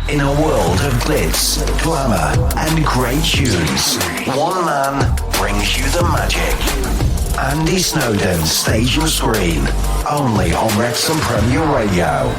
In a world of glitz, glamour, and great tunes, one man brings you the magic. Andy Snowden, Stage and Screen, only on Wrexham Premier Radio.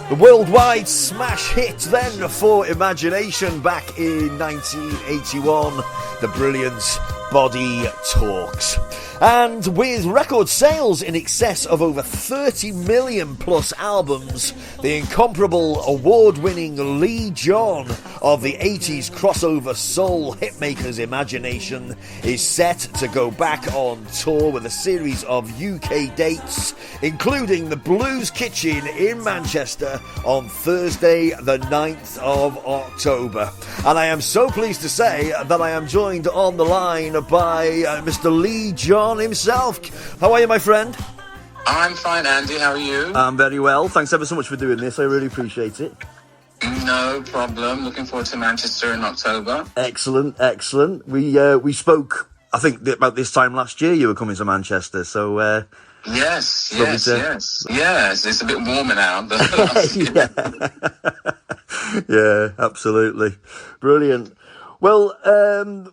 The worldwide smash hit then for Imagination back in 1981, the brilliant Body Talks. And with record sales in excess of over 30 million plus albums, the incomparable award-winning Leee John of the 80s crossover soul hitmakers Imagination is set to go back on tour with a series of UK dates, including the Blues Kitchen in Manchester on Thursday the 9th of October. And I am so pleased to say that I am joined on the line by Mr. Leee John himself. How are you, my friend? I'm fine, Andy. How are you? I'm very well. Thanks ever so much for doing this. I really appreciate it. No problem. Looking forward to Manchester in October. Excellent. We spoke, I think, about this time last year you were coming to Manchester, so... Yes. It's a bit warmer now. Yeah, absolutely. Brilliant. Well,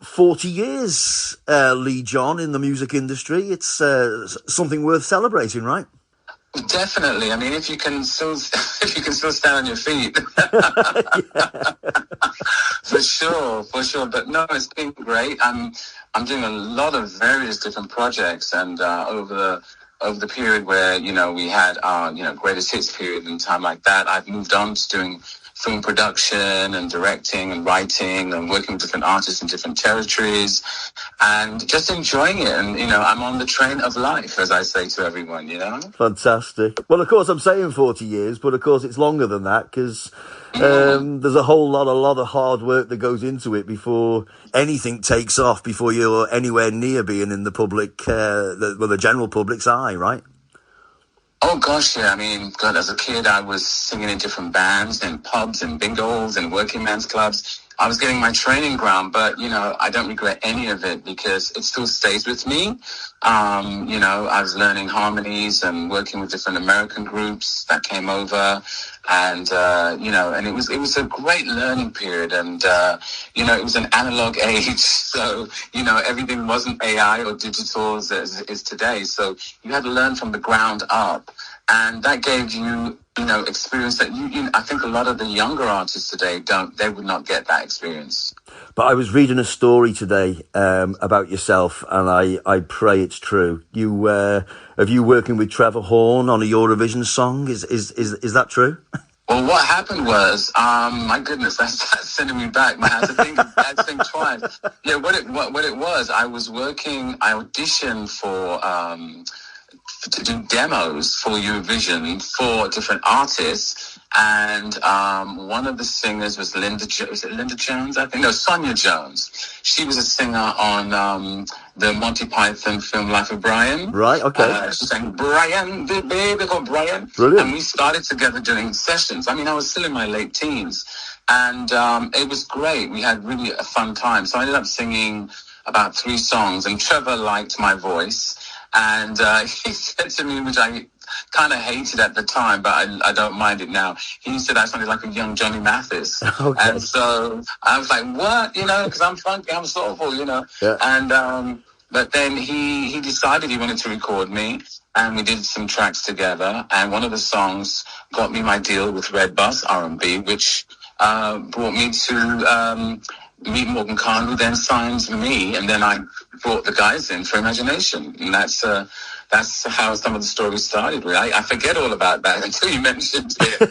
40 years, Leee John, in the music industry. It's something worth celebrating, right? Definitely. I mean, if you can still stand on your feet, for sure. But no, it's been great. I'm doing a lot of various different projects, and over the period where we had our greatest hits period and time like that, I've moved on to doing film production and directing and writing and working with different artists in different territories and just enjoying it. And, I'm on the train of life, as I say to everyone, Fantastic. Well, of course, I'm saying 40 years, but of course it's longer than that because there's a lot of hard work that goes into it before anything takes off, before you're anywhere near being in the public, the general public's eye, right? Oh, gosh, yeah. I mean, God, as a kid, I was singing in different bands, in pubs and bingos and working men's clubs. I was getting my training ground, but, I don't regret any of it because it still stays with me. I was learning harmonies and working with different American groups that came over. And, and it was a great learning period. And, it was an analog age. So, everything wasn't AI or digital as it is today. So you had to learn from the ground up. And that gave you, experience that I think a lot of the younger artists today they would not get that experience. But I was reading a story today about yourself, and I pray it's true. Have you working with Trevor Horn on a Eurovision song? Is that true? Well, what happened was, my goodness, that's sending me back. I had to think twice. Yeah, what it was, I auditioned to do demos for Eurovision for different artists, and one of the singers was Linda Jones, I think? No, Sonia Jones. She was a singer on the Monty Python film Life of Brian. Right, okay. She sang Brian, the baby called Brian. Brilliant. And we started together doing sessions. I mean, I was still in my late teens, and it was great. We had really a fun time. So I ended up singing about 3 songs, and Trevor liked my voice. And he said to me, which I kind of hated at the time, but I don't mind it now. He said I sounded like a young Johnny Mathis. Okay. And so I was like, what? Because I'm funky, I'm soulful, Yeah. And but then he decided he wanted to record me, and we did some tracks together. And one of the songs got me my deal with Red Bus R&B, which brought me to meet Morgan Khan, who then signed me, and then I brought the guys in for Imagination, and that's how some of the stories started. Really, I forget all about that until you mentioned it.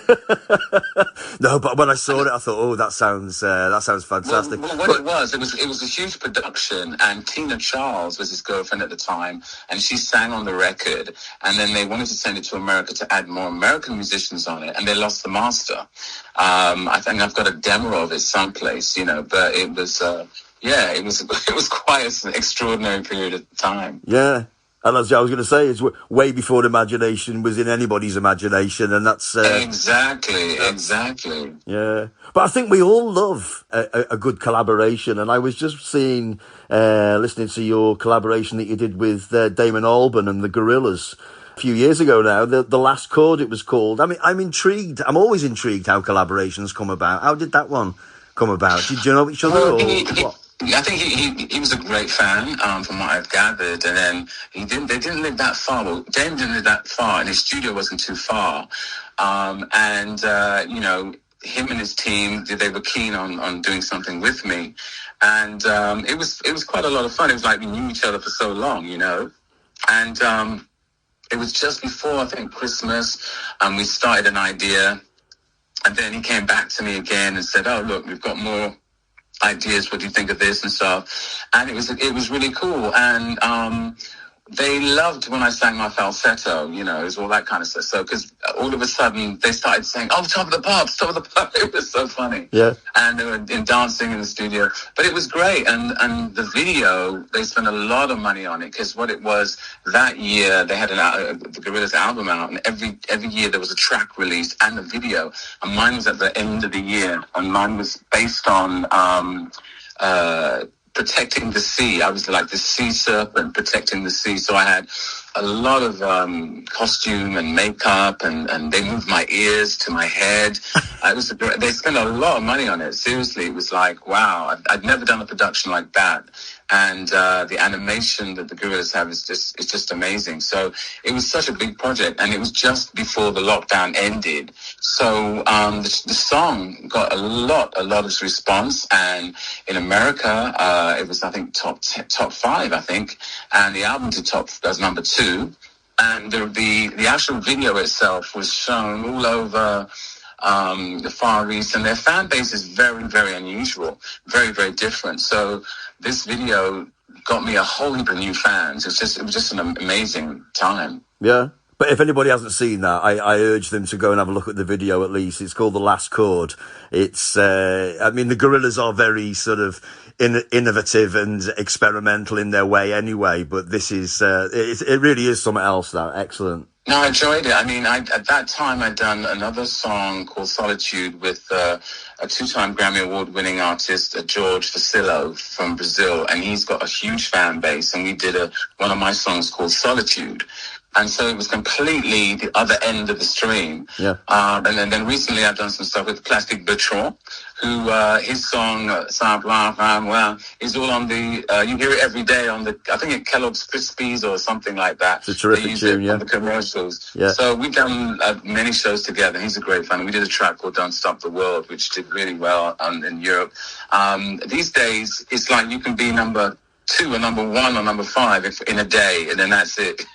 No, but when I saw it, I thought, oh, that sounds fantastic. Well, it was a huge production, and Tina Charles was his girlfriend at the time, and she sang on the record, and then they wanted to send it to America to add more American musicians on it, and they lost the master. I think I've got a demo of it someplace, but it was, it was quite an extraordinary period of time. Yeah. And as I was going to say, it's way before Imagination was in anybody's imagination, and that's... Exactly. Yeah. But I think we all love a good collaboration, and I was just listening to your collaboration that you did with Damon Albarn and the Gorillaz, a few years ago now, the last chord it was called. I mean, I'm intrigued. I'm always intrigued how collaborations come about. How did that one come about? Did you know each other or what? I think he was a great fan, from what I've gathered, and then they didn't live that far. Well, Dame didn't live that far, and his studio wasn't too far. You know, him and his team, they were keen on doing something with me, and it was quite a lot of fun. It was like we knew each other for so long, you know, and it was just before, I think, Christmas, and we started an idea, and then he came back to me again and said, "Oh, look, we've got more ideas. What do you think of this?" and stuff. And it was really cool. And they loved when I sang my falsetto, you know, it was all that kind of stuff. So, because all of a sudden they started saying, "Oh, top of the pops, top of the pops." It was so funny. Yeah. And they were dancing in the studio. But it was great. And the video, they spent a lot of money on it, because what it was, that year they had the Gorillaz album out, and every year there was a track released and a video. And mine was at the end of the year, and mine was based on protecting the sea. I was like the sea serpent protecting the sea. So I had a lot of costume and makeup, and they moved my ears to my head. They spent a lot of money on it. Seriously, it was like, wow, I'd never done a production like that. And the animation that the Gorillaz have is just amazing. So it was such a big project, and it was just before the lockdown ended. So the song got a lot of response, and in America it was, I think, top 5, I think, and the album did as number 2, and the actual video itself was shown all over the Far East, and their fan base is very, very unusual, very, very different. So this video got me a whole heap of new fans. It was just an amazing time. Yeah. But if anybody hasn't seen that, I urge them to go and have a look at the video at least. It's called The Last Chord. It's, I mean, the Gorillaz are very sort of innovative and experimental in their way anyway, but this is, it really is something else, that. Excellent. No, I enjoyed it. I mean, at that time, I'd done another song called Solitude with a 2-time Grammy Award-winning artist, George Facillo from Brazil, and he's got a huge fan base, and we did one of my songs called Solitude. And so it was completely the other end of the stream. Yeah. And then recently I've done some stuff with Plastic Bertrand, who his song Simple well is all on the you hear it every day on the, I think at Kellogg's Krispies or something like that. It's a terrific tune, yeah. On the commercials. Yeah. So we've done many shows together. He's a great fan. We did a track called Don't Stop the World, which did really well in Europe. These days it's like you can be number 2 or number 1 or number 5 in a day, and then that's it.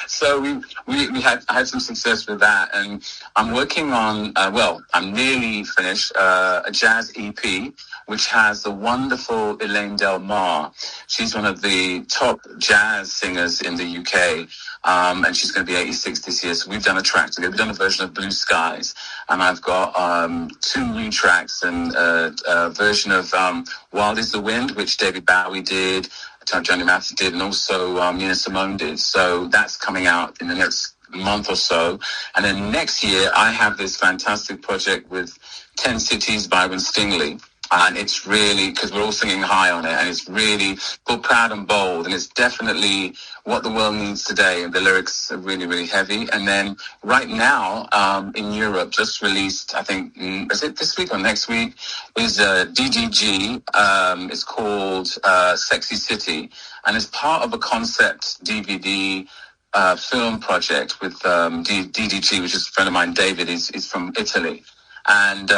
So I had some success with that, and I'm working on I'm nearly finished a jazz EP, which has the wonderful Elaine Del Mar. She's one of the top jazz singers in the UK, and she's going to be 86 this year. So we've done a track together. We've done a version of Blue Skies, and I've got 2 new tracks and a version of Wild is the Wind, which David Bowie did, Johnny Mathis did, and also Nina Simone did. So that's coming out in the next month or so. And then next year, I have this fantastic project with 10 Cities by Byron Stingley. And it's really, because we're all singing high on it, and it's really called Proud and Bold, and it's definitely what the world needs today, and the lyrics are really, really heavy. And then right now, in Europe, just released, I think, is it this week or next week, is DDG. It's called Sexy City, and it's part of a concept DVD film project with DDG, which is a friend of mine, David, is from Italy. And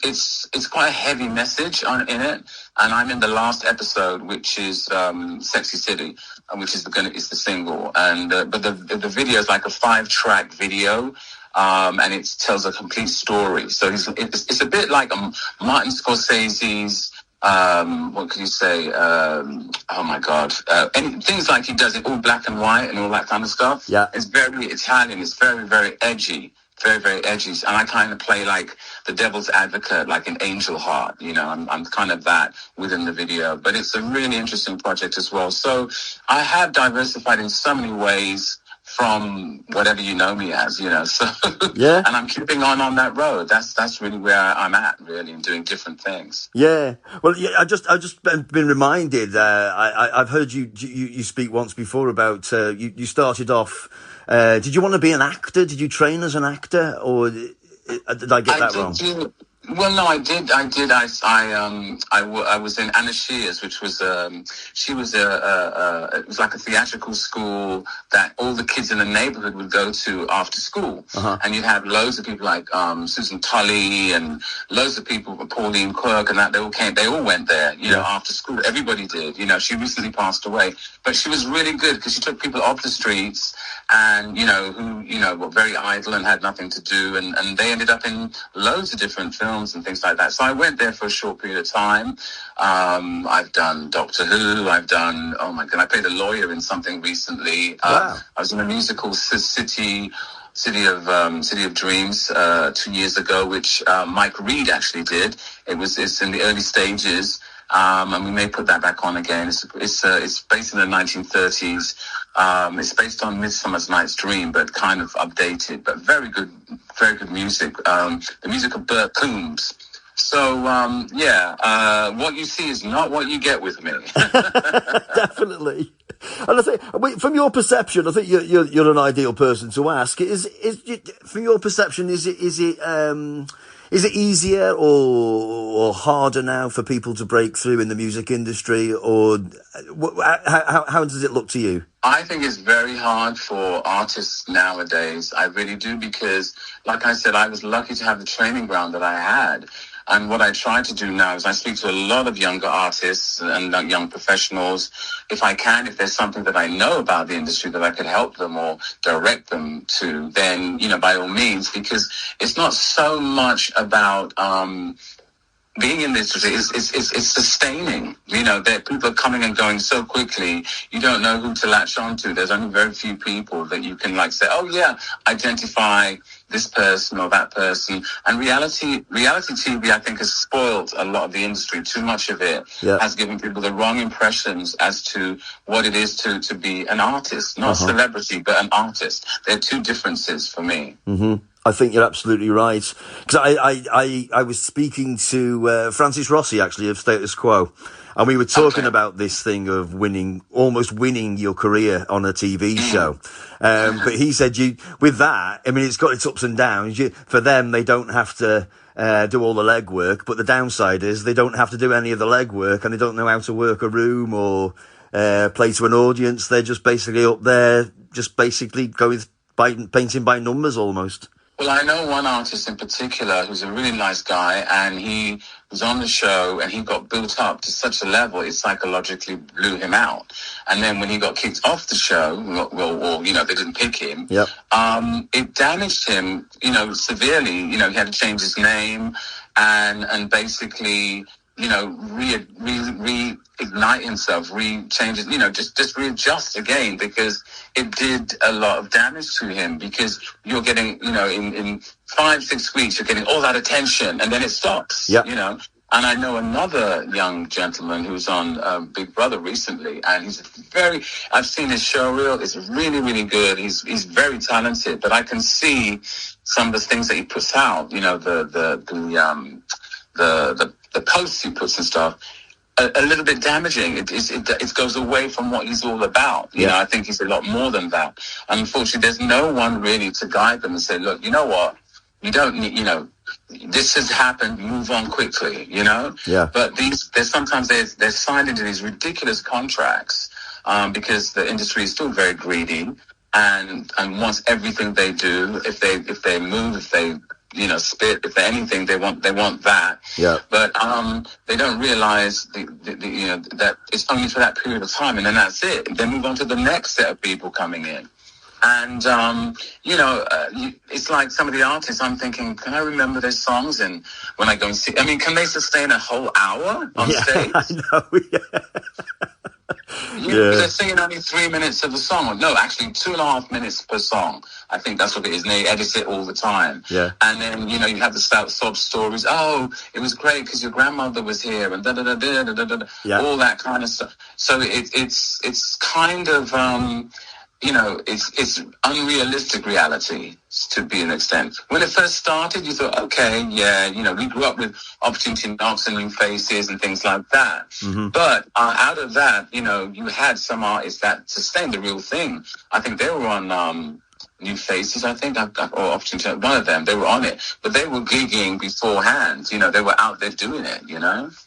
it's quite a heavy message in it, and I'm in the last episode, which is Sexy City, which is the single, and but the video is like a 5-track video, and it tells a complete story. So it's a bit like Martin Scorsese's. What could you say? Oh my God! And things like he does it all black and white and all that kind of stuff. Yeah, it's very Italian. It's very, very edgy. Very, very edgy. And I kind of play like the devil's advocate, like an angel heart, you know, I'm kind of that within the video, but it's a really interesting project as well. So I have diversified in so many ways from whatever you know me as, so, Yeah. and I'm keeping on that road. That's really where I'm at, really, and doing different things. Yeah. Well, yeah, I've just been reminded, I've heard you speak once before about, you started off, did you want to be an actor? Did you train as an actor, or did I get that wrong? Well, no, I did. I was in Anna Shears, which was she was it was like a theatrical school that all the kids in the neighborhood would go to after school, and you'd have loads of people like Susan Tully and loads of people, Pauline Quirk, and that they all went there, after school. Everybody did. She recently passed away, but she was really good because she took people off the streets and who were very idle and had nothing to do, and they ended up in loads of different films and things like that. So I went there for a short period of time. I've done Doctor Who. I've done, oh my God, I played a lawyer in something recently. Wow. I was in a musical, City of Dreams 2 years ago, which Mike Reed actually did. It's in the early stages. And we may put that back on again. It's based in the 1930s. It's based on Midsummer Night's Dream, but kind of updated. But very good music. The music of Burt Coombs. So what you see is not what you get with me. Definitely. And I think, from your perception, I think you're an ideal person to ask. From your perception, is it easier or harder now for people to break through in the music industry, or how does it look to you? I think it's very hard for artists nowadays. I really do, because, like I said, I was lucky to have the training ground that I had. And what I try to do now is I speak to a lot of younger artists and young professionals. If there's something that I know about the industry that I could help them or direct them to, then, by all means, because it's not so much about being in this industry, it's sustaining. That people are coming and going so quickly, you don't know who to latch on to. There's only very few people that you can say, oh yeah, identify this person or that person. And reality TV, I think, has spoiled a lot of the industry. Too much of it has given people the wrong impressions as to what it is to be an artist, not a celebrity, but an artist. There are two differences for me. Mm-hmm. I think you're absolutely right. Because I was speaking to Francis Rossi, actually, of Status Quo, and we were talking about this thing of almost winning your career on a TV show. But he said, with that, I mean, it's got its ups and downs. For them, they don't have to do all the legwork, but the downside is they don't have to do any of the legwork, and they don't know how to work a room or play to an audience. They're just basically up there, just basically painting by numbers almost. Well, I know one artist in particular who's a really nice guy, and he was on the show and he got built up to such a level it psychologically blew him out. And then when he got kicked off the show, they didn't pick him. Yep. It damaged him, severely. He had to change his name and basically, reignite himself, change it, just readjust again, because it did a lot of damage to him, because you're getting, in 5-6 weeks, you're getting all that attention and then it stops, And I know another young gentleman who's on Big Brother recently, and I've seen his show reel. It's really, really good. He's very talented, but I can see some of the things that he puts out, the posts he puts and stuff, a little bit damaging. It goes away from what he's all about. I think he's a lot more than that. And unfortunately, there's no one really to guide them and say, look, you know what? You don't need, this has happened, move on quickly, Yeah. But sometimes they're signed into these ridiculous contracts because the industry is still very greedy and wants everything they do. If they move, if they spit, if they're anything, they want that. Yeah. But they don't realize that it's only for that period of time, and then that's it. They move on to the next set of people coming in. And, it's like some of the artists, I'm thinking, can I remember their songs? And when I go and see, can they sustain a whole hour on stage? I know, They're singing only 3 minutes of the song. No, actually 2.5 minutes per song. I think that's what it is. And they edit it all the time. Yeah. And then, you have the sob stories. Oh, it was great because your grandmother was here and all that kind of stuff. So it's kind of, it's unrealistic reality to be an extent. When it first started, you thought, okay, yeah, we grew up with Opportunity Knocks and New Faces and things like that. Mm-hmm. But out of that, you had some artists that sustained the real thing. I think they were on New Faces, I think, or Opportunity, one of them, they were on it, but they were gigging beforehand, they were out there doing it,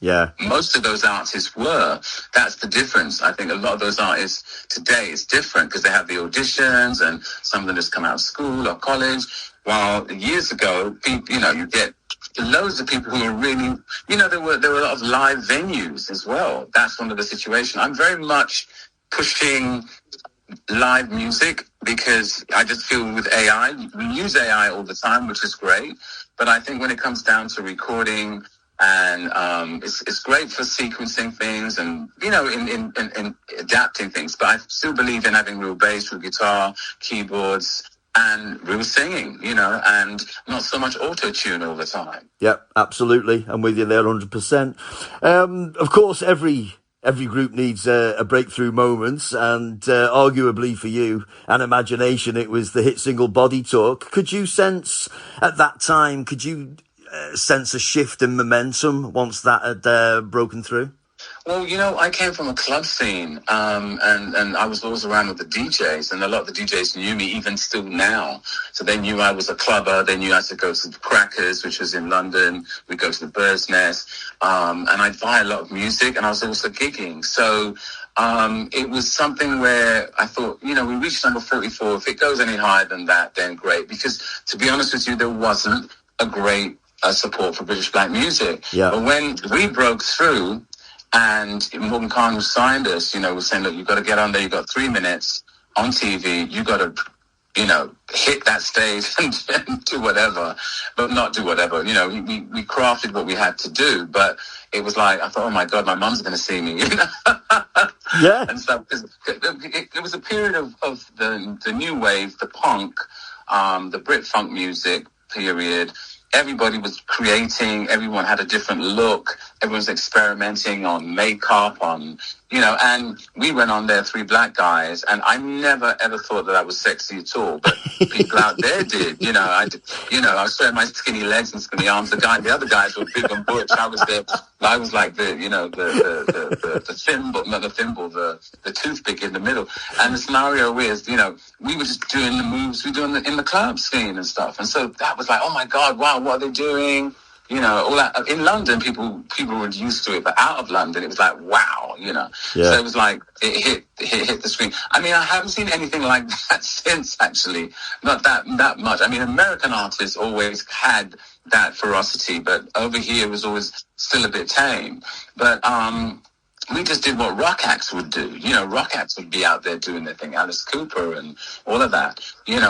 Yeah. Most of those artists were. That's the difference. I think a lot of those artists today is different because they have the auditions and some of them just come out of school or college, while years ago, people, you get loads of people who are really, there were a lot of live venues as well. That's one of the situations. I'm very much pushing live music because I just feel with AI, we use AI all the time, which is great. But I think when it comes down to recording and it's great for sequencing things and, in adapting things. But I still believe in having real bass, real guitar, keyboards, and real singing, and not so much auto-tune all the time. Yep, absolutely. I'm with you there 100%. Of course, every group needs a breakthrough moment, and arguably for you and Imagination, it was the hit single Body Talk. Could you sense at that time, sense a shift in momentum once that had broken through? Well, I came from a club scene, and I was always around with the DJs, and a lot of the DJs knew me, even still now. So they knew I was a clubber. They knew I had to go to the Crackers, which was in London. We'd go to the Bird's Nest, and I'd buy a lot of music, and I was also gigging. So it was something where I thought, we reached number 44. If it goes any higher than that, then great. Because to be honest with you, there wasn't a great support for British black music. Yeah. But when we broke through, and Morgan Khan signed us, was saying, look, you've got to get on there. You've got 3 minutes on TV. You've got to, hit that stage and do whatever, but not do whatever. We crafted what we had to do, but it was like, I thought, oh my God, my mum's going to see me, Yeah. And stuff. It was a period of the new wave, the punk, the Brit funk music period. Everybody was creating, everyone had a different look, everyone was experimenting on makeup, and we went on there, 3 black guys, and I never ever thought that I was sexy at all, but people out there did, I was showing my skinny legs and skinny arms, the other guys were big and butch, I was like the thimble, not the thimble, the toothpick in the middle, and the scenario is, we were just doing the moves we do in the club scene and stuff, and so that was like, oh my God, wow, what are they doing? All that. In London, people were used to it, but out of London, it was like, wow, Yeah. So it was like, it hit the screen. I mean, I haven't seen anything like that since, actually. Not that much. I mean, American artists always had that ferocity, but over here it was always still a bit tame. But, we just did what rock acts would do. Rock acts would be out there doing their thing, Alice Cooper and all of that.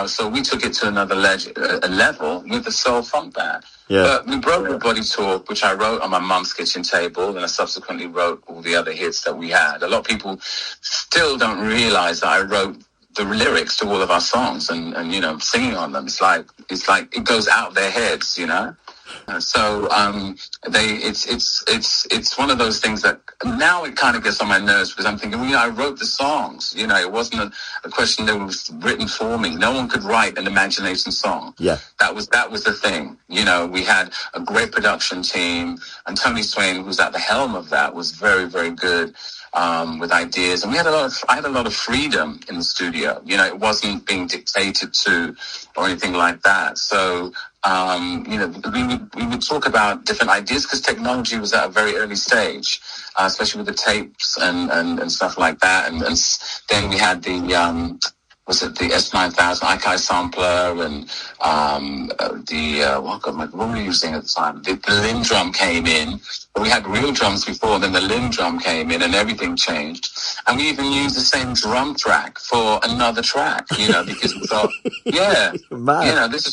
So we took it to another level with the soul funk band. Yeah. But we broke with Body Talk, which I wrote on my mum's kitchen table, and I subsequently wrote all the other hits that we had. A lot of people still don't realize that I wrote the lyrics to all of our songs and singing on them. It's like it goes out their heads, So it's one of those things that now it kind of gets on my nerves because I'm thinking, I wrote the songs. It wasn't a question that was written for me. No one could write an Imagination song. Yeah, that was the thing. We had a great production team, and Tony Swain, who's at the helm of that, was very, very good. With ideas, and I had a lot of freedom in the studio. It wasn't being dictated to or anything like that. So, we would talk about different ideas because technology was at a very early stage, especially with the tapes and stuff like that. And then we had the S9000 ICAI sampler and what were we using at the time? The Linn drum came in. We had real drums before, then the Linn drum came in and everything changed. And we even used the same drum track for another track, because we thought, this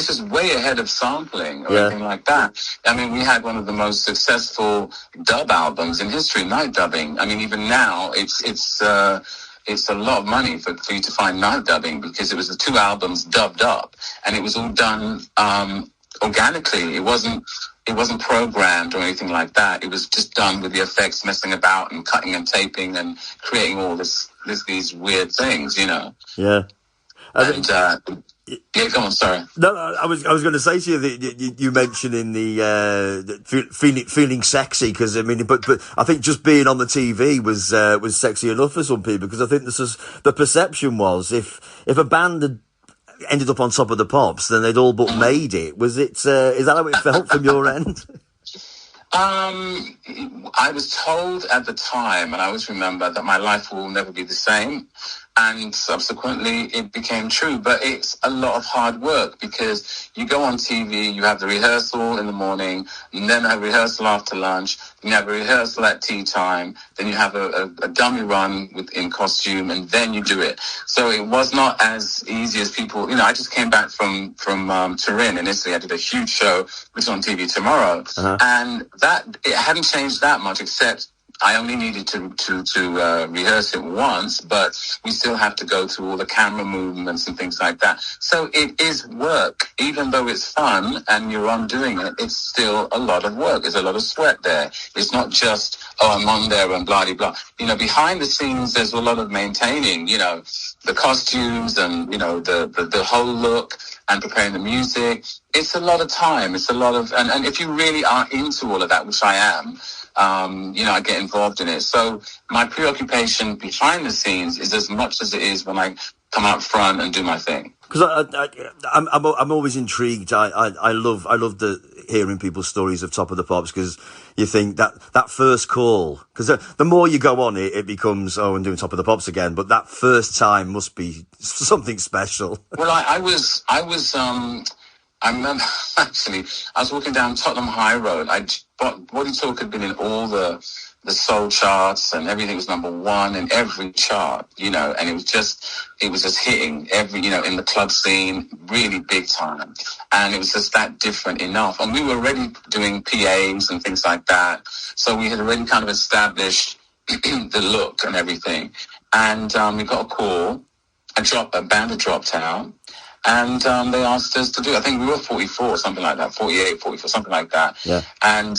is way ahead of sampling or anything like that. I mean, we had one of the most successful dub albums in history, night dubbing. I mean, even now, it's a lot of money for you to find night dubbing because it was the 2 albums dubbed up and it was all done organically. It wasn't programmed or anything like that. It was just done with the effects, messing about and cutting and taping and creating all this these weird things, you know. Yeah. And yeah, come on, sorry. No, I was going to say to you that you mentioned in the feeling sexy, because I mean, but I think just being on the TV was sexy enough for some people, because I think the perception was if a band had ended up on Top of the Pops, then they'd all but made it. Was it? Is that how it felt from your end? I was told at the time, and I always remember, that my life will never be the same. And subsequently, it became true. But it's a lot of hard work, because you go on TV, you have the rehearsal in the morning, and then a rehearsal after lunch, then you have a rehearsal at tea time, then you have a dummy run in costume, and then you do it. So it was not as easy as people, you know. I just came back from Turin in Italy. I did a huge show, which is on TV tomorrow. And it hadn't changed that much, except I only needed to rehearse it once, but we still have to go through all the camera movements and things like that. So it is work. Even though it's fun and you're on doing it, it's still a lot of work. There's a lot of sweat there. It's not just, I'm on there and blah, blah, blah. You know, behind the scenes, there's a lot of maintaining, you know, the costumes and, you know, the whole look and preparing the music. It's a lot of time. It's a lot of, and if you really are into all of that, which I am, you know, I get involved in it. So my preoccupation behind the scenes is as much as it is when I come out front and do my thing. Because I'm always intrigued. I love hearing people's stories of Top of the Pops, because you think that first call, because the more you go on it becomes, I'm doing Top of the Pops again. But that first time must be something special. Well, I remember, actually, I was walking down Tottenham High Road. Body Talk had been in all the soul charts, and everything was number one in every chart, you know, and it was just hitting every, you know, in the club scene, really big time. And it was just that different enough. And we were already doing PAs and things like that. So we had already kind of established the look and everything. And we got a call, a band had dropped out. And they asked us to do, I think we were 44, something like that, 48, 44, something like that. Yeah. And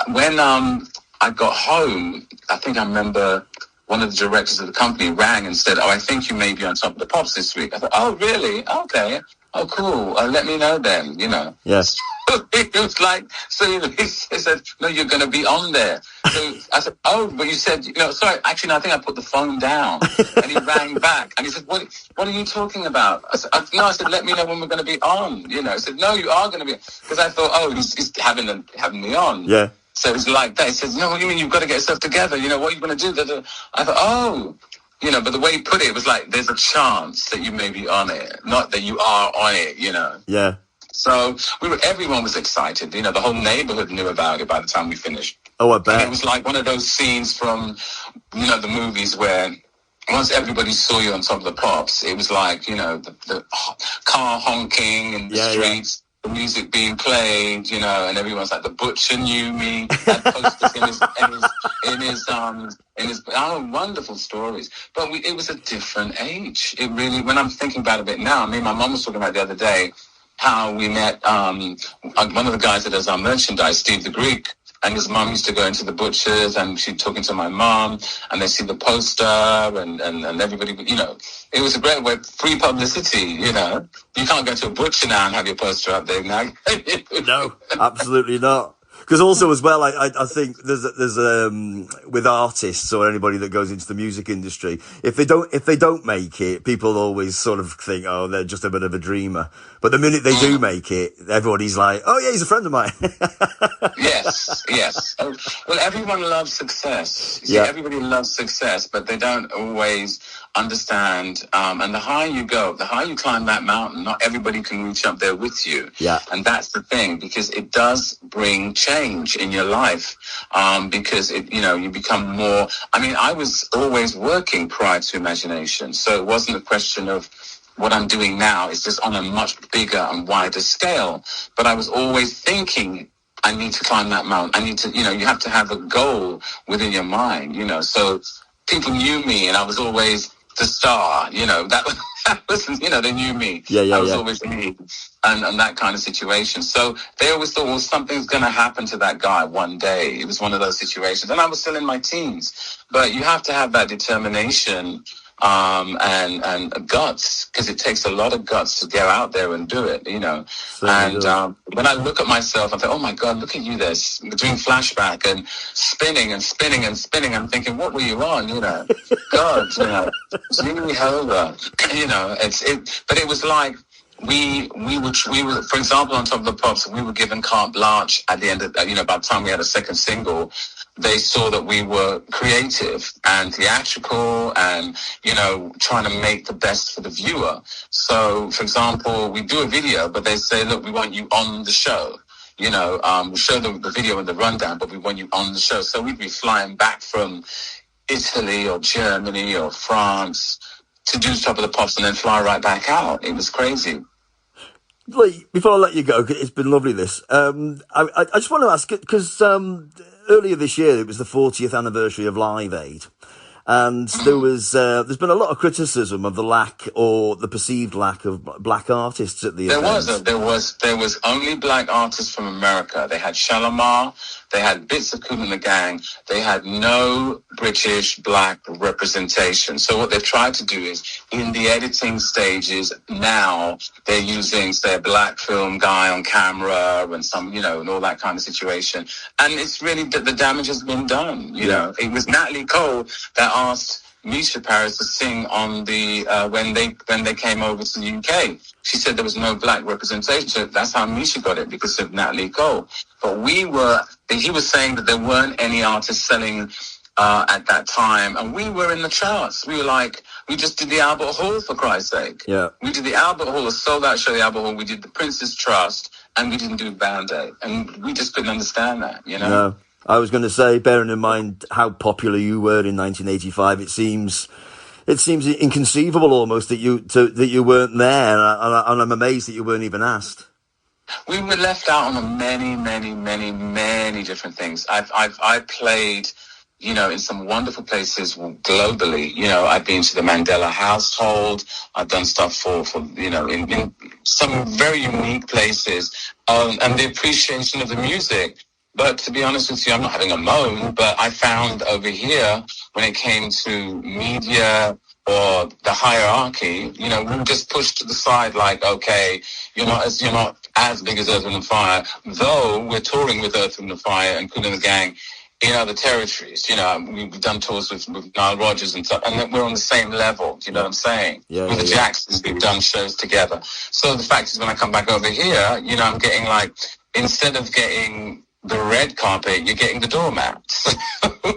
when I got home, I think I remember one of the directors of the company rang and said, I think you may be on Top of the Pops this week. I thought, oh, really? Okay. Oh, cool. Let me know then, you know. Yes. It was like, so he said, no, you're going to be on there. So I said, oh, but you said, you know, sorry, actually, no, I think I put the phone down. And he rang back and he said, what are you talking about? I said, let me know when we're going to be on. You know, he said, no, you are going to be. Because I thought, oh, he's having me on. Yeah. So it's like that. He says, no, what do you mean? You've got to get yourself together. You know, what are you going to do? I thought, oh. You know, but the way he put it was like, there's a chance that you may be on it, not that you are on it, you know. Yeah. So everyone was excited. You know, the whole neighborhood knew about it by the time we finished. Oh, I bet. And it was like one of those scenes from, you know, the movies where once everybody saw you on Top of the Pops, it was like, you know, the car honking in the streets. The music being played, you know, and everyone's like, the butcher knew me. Had posters in his wonderful stories. But it was a different age. It really, when I'm thinking about it a bit now, me and my mum was talking about the other day how we met one of the guys that does our merchandise, Steve the Greek. And his mum used to go into the butchers, and she'd talking to my mum, and they see the poster, and everybody, you know, it was a great way, free publicity, you know. You can't go to a butcher now and have your poster up there now. No, absolutely not. Because also as well, I think there's with artists or anybody that goes into the music industry, if they don't make it, people always sort of think, oh, they're just a bit of a dreamer. But the minute they do make it, everybody's like, oh yeah, he's a friend of mine. Yes. Well, everyone loves success. See, everybody loves success, but they don't always understand. And the higher you go, the higher you climb that mountain, not everybody can reach up there with you. Yeah. And that's the thing, because it does bring change in your life. Because you become more. I mean, I was always working prior to Imagination, so it wasn't a question of what I'm doing now. It's just on a much bigger and wider scale. But I was always thinking, I need to climb that mountain. I need to, you have to have a goal within your mind, So people knew me, and I was always the star, that was, they knew me. Yeah, I was always me, and that kind of situation. So they always thought, well, something's going to happen to that guy one day. It was one of those situations. And I was still in my teens. But you have to have that determination and guts, because it takes a lot of guts to go out there and do it, when I look at myself, I think, oh my God, look at you there, doing flashback and spinning and spinning and spinning. I'm thinking, what were you on, God, Jehovah, but it was like, we were, for example, on Top of the Pops, we were given carte blanche at the end of, by the time we had a second single. They saw that we were creative and theatrical and, trying to make the best for the viewer. So, for example, we do a video, but they say, look, we want you on the show. We'll show the video and the rundown, but we want you on the show. So we'd be flying back from Italy or Germany or France to do Top of the Pops and then fly right back out. It was crazy. Lee, before I let you go, it's been lovely this. I just want to ask, because earlier this year it was the 40th anniversary of Live Aid, and there's been a lot of criticism of the lack or the perceived lack of black artists at the event. There was only black artists from America. They had Shalimar, they had bits of Kool and the Gang. They had no British black representation. So what they've tried to do is, in the editing stages now, they're using, say, a black film guy on camera and some, and all that kind of situation. And it's really, the damage has been done. It was Natalie Cole that asked Misha Paris to sing on the when they came over to the UK. She said there was no black representation. So that's how Misha got it, because of Natalie Cole. But he was saying that there weren't any artists selling at that time, and we were in the charts. We just did the Albert Hall, for Christ's sake. Yeah. We did the Albert Hall, a sold-out show, the Albert Hall. We did the Prince's Trust, and we didn't do Band Aid. And we just couldn't understand that, No. I was going to say, bearing in mind how popular you were in 1985, it seems inconceivable almost that you weren't there, and I'm amazed that you weren't even asked. We were left out on many, many, many, many different things. I played, in some wonderful places globally. I've been to the Mandela household. I've done stuff for in some very unique places, and the appreciation of the music. But to be honest with you, I'm not having a moan, but I found over here, when it came to media or the hierarchy, we were just pushed to the side like, okay, you're not as big as Earth, Wind and Fire, though we're touring with Earth, Wind and Fire and Kool and the Gang in other territories. We've done tours with Nile Rodgers and stuff, and we're on the same level. Do you know what I'm saying? With the Jacksons, we've done shows together. So the fact is, when I come back over here, I'm getting instead of getting the red carpet, you're getting the doormat.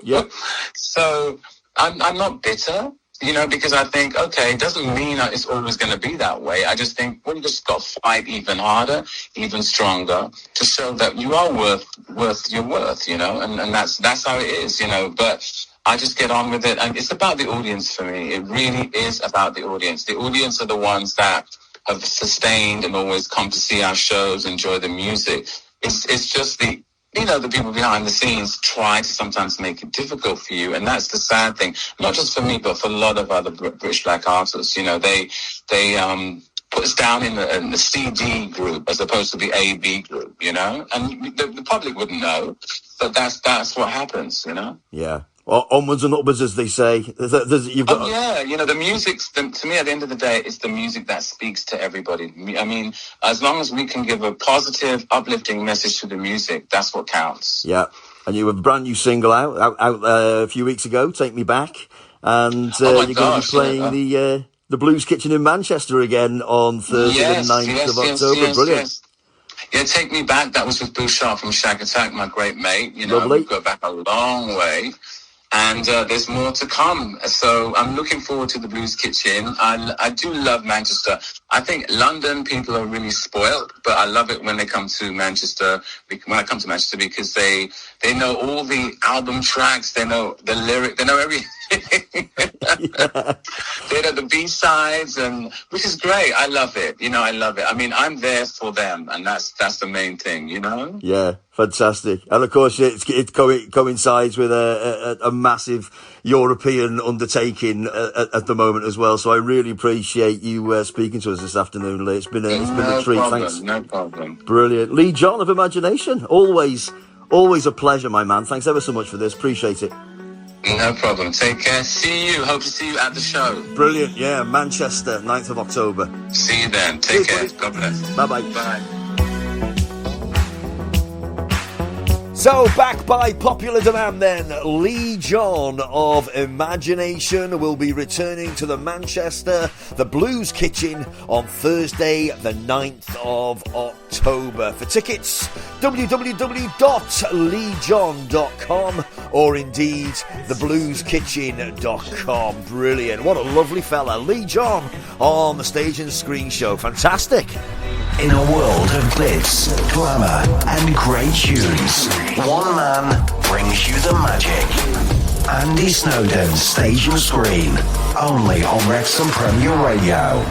Yep. So I'm not bitter, because I think, okay, it doesn't mean that it's always going to be that way. I just think, you just got to fight even harder, even stronger, to show that you are worth your worth, and that's how it is, But I just get on with it, and it's about the audience for me. It really is about the audience. The audience are the ones that have sustained and always come to see our shows, enjoy the music. It's just the people behind the scenes try to sometimes make it difficult for you, and that's the sad thing. Not just for me, but for a lot of other British black artists. They put us down in the CD group as opposed to the AB group. And the public wouldn't know, but that's what happens. Yeah. Well, onwards and upwards, as they say. You've got the music, to me, at the end of the day, it's the music that speaks to everybody. I mean, as long as we can give a positive, uplifting message to the music, that's what counts. Yeah. And you have a brand new single out a few weeks ago, Take Me Back. And you're going to be playing the Blues Kitchen in Manchester again on Thursday, the 9th of October. Brilliant. Yes. Yeah, Take Me Back, that was with Bill Sharp from Shag Attack, my great mate. Lovely. We go back a long way. And there's more to come. So I'm looking forward to the Blues Kitchen. I do love Manchester. I think London people are really spoiled, but I love it when they come to Manchester. When I come to Manchester, because they know all the album tracks, they know the lyric, they know They're at the B-sides, and which is great. I love it. I love it. I mean, I'm there for them, and that's the main thing, Yeah, fantastic. And of course, it coincides with a massive European undertaking at the moment as well. So I really appreciate you speaking to us this afternoon, Lee. It's been a treat. Thanks. No problem. Brilliant. Lee John of Imagination. Always a pleasure, my man. Thanks ever so much for this. Appreciate it. No problem. Take care. See you. Hope to see you at the show. Brilliant. Yeah, Manchester, 9th of October. See you then. Take care. Buddy. God bless. Bye-bye. Bye. So, back by popular demand then, Lee John of Imagination will be returning to the Manchester, the Blues Kitchen, on Thursday, the 9th of October. For tickets, www.leejohn.com or indeed theblueskitchen.com. Brilliant. What a lovely fella. Lee John on the Stage and Screen Show. Fantastic. In a world of glitz, glamour, and great tunes, one man brings you the magic. Andy Snowden, Stage and Screen, only on Wrexham Premier Radio.